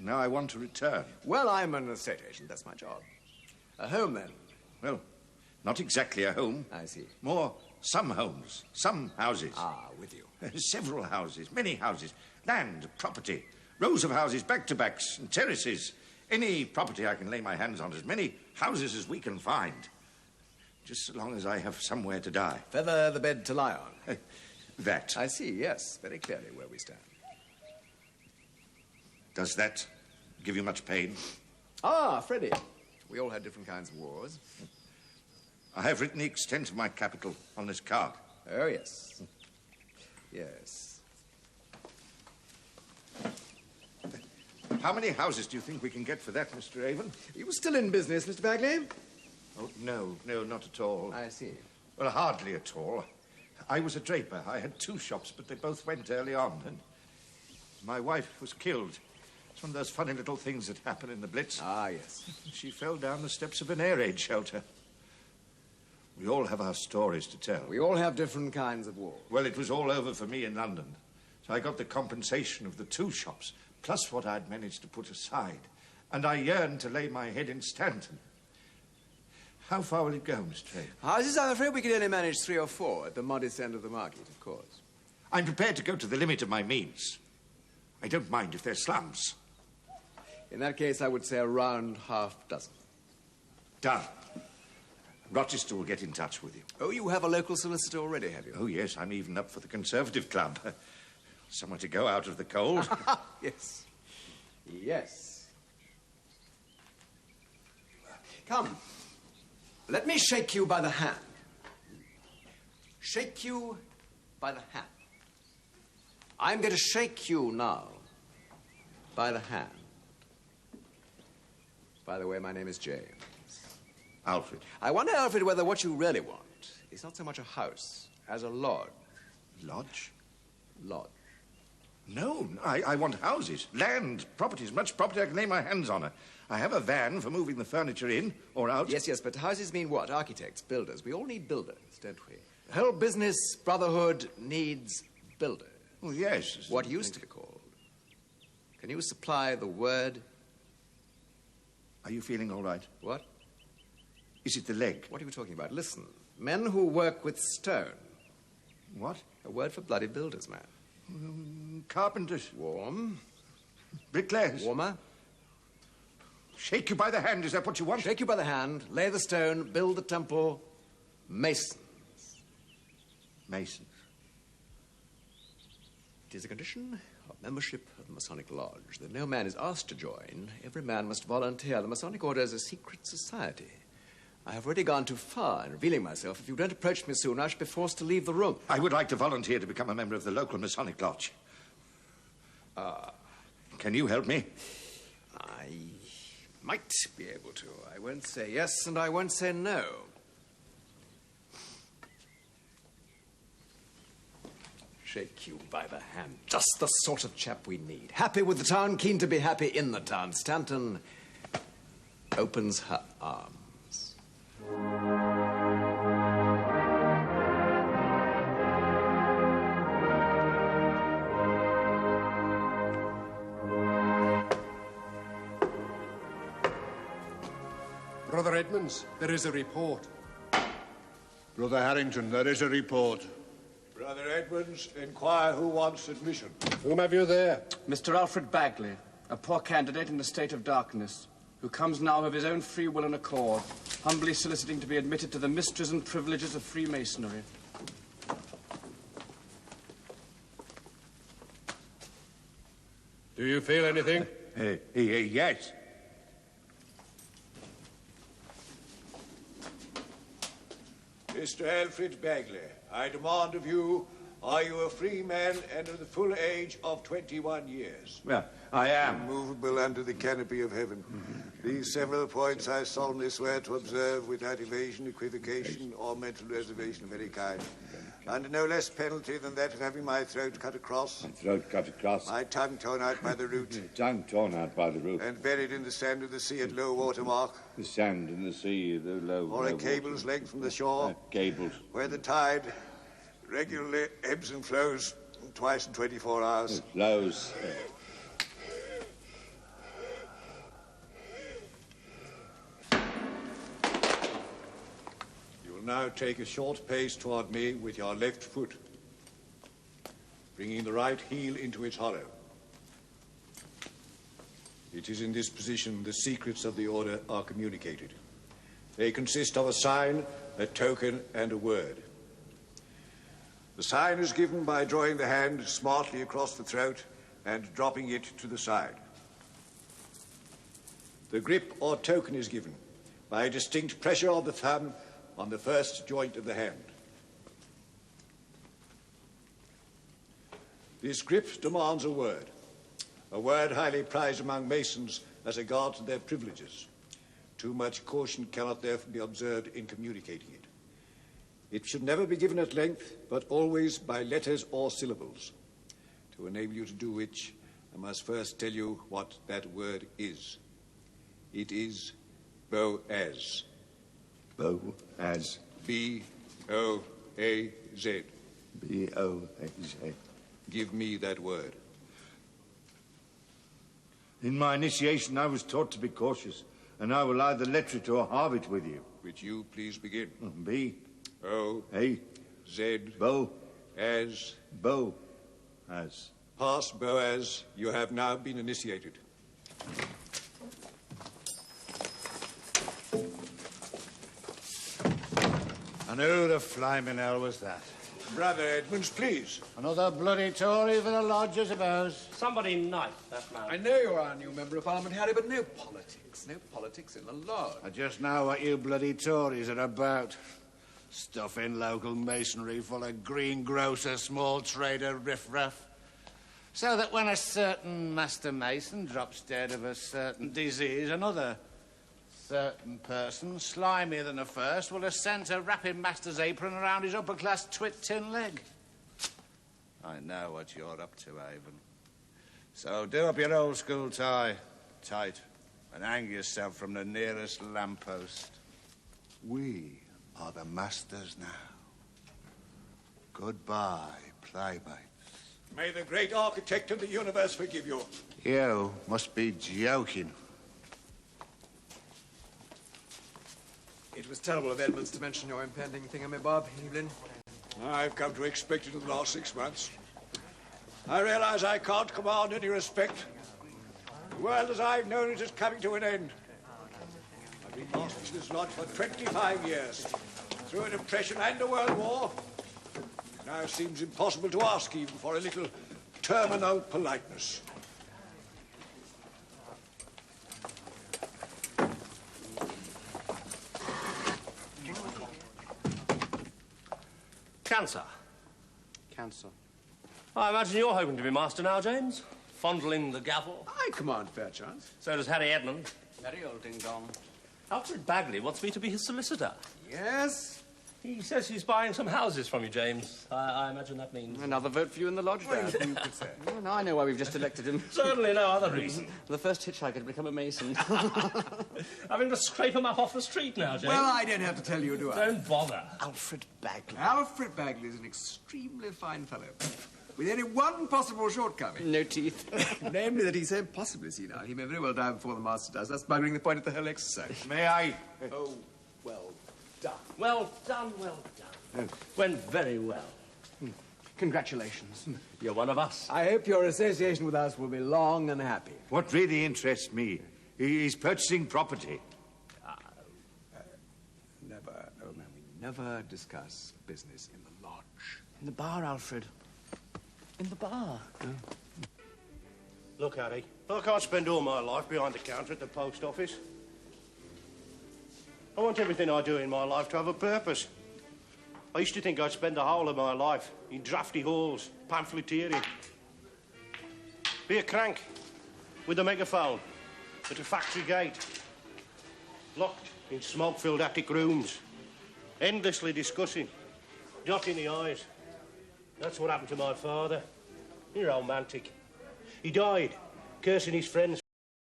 Now I want to return. Well, I'm an estate agent. That's my job. A home, then? Well, not exactly a home. I see. More some homes, some houses. Ah, with you. Several houses, many houses. Land, property, rows of houses, back-to-backs and terraces. Any property I can lay my hands on, as many houses as we can find. Just so long as I have somewhere to die. Feather the bed to lie on. That. I see, yes, very clearly where we stand. Does that give you much pain? Ah, Freddie. We all had different kinds of wars. I have written the extent of my capital on this card. Oh, yes. Yes. How many houses do you think we can get for that, Mr. Avon? Are you still in business, Mr. Bagley? Oh, no, not at all. I see. Well, hardly at all. I was a draper. I had 2 shops, but they both went early on, and my wife was killed. It's one of those funny little things that happen in the Blitz. Ah, yes. She fell down the steps of an air raid shelter. We all have our stories to tell. We all have different kinds of wars. Well, it was all over for me in London. So I got the compensation of the 2 shops, plus what I'd managed to put aside. And I yearned to lay my head in Stanton. How far will it go, Mr. Avon? Houses, I'm afraid we could only manage 3 or 4 at the modest end of the market, of course. I'm prepared to go to the limit of my means. I don't mind if they're slums. In that case, I would say around half dozen. Done. Rochester will get in touch with you. Oh, you have a local solicitor already, have you? Oh, yes, I'm even up for the Conservative Club. Somewhere to go out of the cold. Yes. Yes. Come. Let me shake you by the hand. Shake you by the hand. I'm going to shake you now by the hand. By the way, my name is James. Alfred. I wonder, Alfred, whether what you really want is not so much a house as a lodge. Lodge? Lodge. No, I want houses, land, properties, much property I can lay my hands on. I have a van for moving the furniture in or out. Yes, but houses mean what? Architects, builders. We all need builders, don't we? The whole business brotherhood needs builders. Oh, yes. What used to be called. Can you supply the word? Are you feeling all right? What? Is it the leg? What are you talking about? Listen, men who work with stone. What? A word for bloody builders, man. Carpenters. Warm. Bricklayers. Warmer. Shake you by the hand, is that what you want? Shake you by the hand, lay the stone, build the temple. Masons. Masons. It is a condition of membership of the Masonic Lodge that no man is asked to join. Every man must volunteer. The Masonic Order is a secret society. I have already gone too far in revealing myself. If you don't approach me soon, I shall be forced to leave the room. I would like to volunteer to become a member of the local Masonic Lodge. Can you help me? I might be able to. I won't say yes and I won't say no. Shake you by the hand. Just the sort of chap we need. Happy with the town, keen to be happy in the town. Stanton opens her arms. Brother Edmonds, there is a report. Brother Harrington, there is a report. Brother Edmonds, inquire who wants admission. Whom have you there? Mr. Alfred Bagley, a poor candidate in a state of darkness, who comes now of his own free will and accord, humbly soliciting to be admitted to the mysteries and privileges of Freemasonry. Do you feel anything? Yes. Mr. Alfred Bagley, I demand of you, are you a free man and of the full age of 21 years? Well, I am. Immovable under the canopy of heaven. These several points I solemnly swear to observe without evasion, equivocation, or mental reservation of any kind. Under no less penalty than that of having my throat cut across. My throat cut across. My tongue torn out by the root. Tongue torn out by the root. And buried in the sand of the sea at low water mark. The sand in the sea, the low Or a cable's length from the shore. Cables. Where the tide regularly ebbs and flows twice in 24 hours. Flows. now take a short pace toward me with your left foot, bringing the right heel into its hollow. It is in this position the secrets of the order are communicated. They consist of a sign, a token, and a word. The sign is given by drawing the hand smartly across the throat and dropping it to the side. The grip or token is given by a distinct pressure of the thumb on the first joint of the hand. This grip demands a word highly prized among Masons as a guard to their privileges. Too much caution cannot therefore be observed in communicating it. It should never be given at length, but always by letters or syllables. To enable you to do which, I must first tell you what that word is. It is Boaz. Boaz. B-O-A-Z. B-O-A-Z. Give me that word. In my initiation, I was taught to be cautious, and I will either letter it or halve it with you. Which you please begin. B-O-A-Z. Boaz. Boaz. Pass, Boaz. You have now been initiated. And who the flaming hell was that? Brother Edmonds, please. Another bloody Tory for the lodge, I suppose. Somebody knife that man. I know you are a new member of Parliament, Harry, but no politics. No politics in the lodge. I just know what you bloody Tories are about. Stuffing local masonry full of greengrocer, small trader, riffraff. So that when a certain master mason drops dead of a certain disease, another certain person, slimier than the first, will have sent a wrapping master's apron around his upper-class twit-tin leg. I know what you're up to, Avon. So do up your old-school tie tight and hang yourself from the nearest lamppost. We are the masters now. Goodbye, playmates. May the great architect of the universe forgive you. You must be joking. It was terrible of Edmonds to mention your impending thingamabob, Evelyn. I've come to expect it in the last 6 months. I realize I can't command any respect. The world as I've known it is coming to an end. I've been master to this lodge for 25 years, through a depression and a world war. It now seems impossible to ask even for a little terminal politeness. Cancer. Cancer. I imagine you're hoping to be master now, James. Fondling the gavel. I command Fairchance. So does Harry Edmund. Very old ding-dong. Alfred Bagley wants me to be his solicitor. Yes? He says he's buying some houses from you, James. I imagine that means... Another vote for you in the lodge, Dad. You could say. Well, now I know why we've just elected him. Certainly no other reason. The first hitchhiker to become a mason. Having to scrape him up off the street now, James. Well, I don't have to tell you, do I? Don't bother. Alfred Bagley. Alfred Bagley is an extremely fine fellow. With only one possible shortcoming. No teeth. Namely that he's so impossibly senile, he may very well die before the master does. That's buggering the point of the whole exercise. May I? Oh, well done. Well done, well done. Went very well. Congratulations. You're one of us. I hope your association with us will be long and happy. What really interests me is purchasing property. We never discuss business in the lodge. In the bar, Alfred. In the bar. Look, Harry, I can't spend all my life behind the counter at the post office. I want everything I do in my life to have a purpose. I used to think I'd spend the whole of my life in drafty halls, pamphleteering. Be a crank with a megaphone at a factory gate, locked in smoke-filled attic rooms, endlessly discussing, dotting the I's. That's what happened to my father. He's romantic. He died, cursing his friends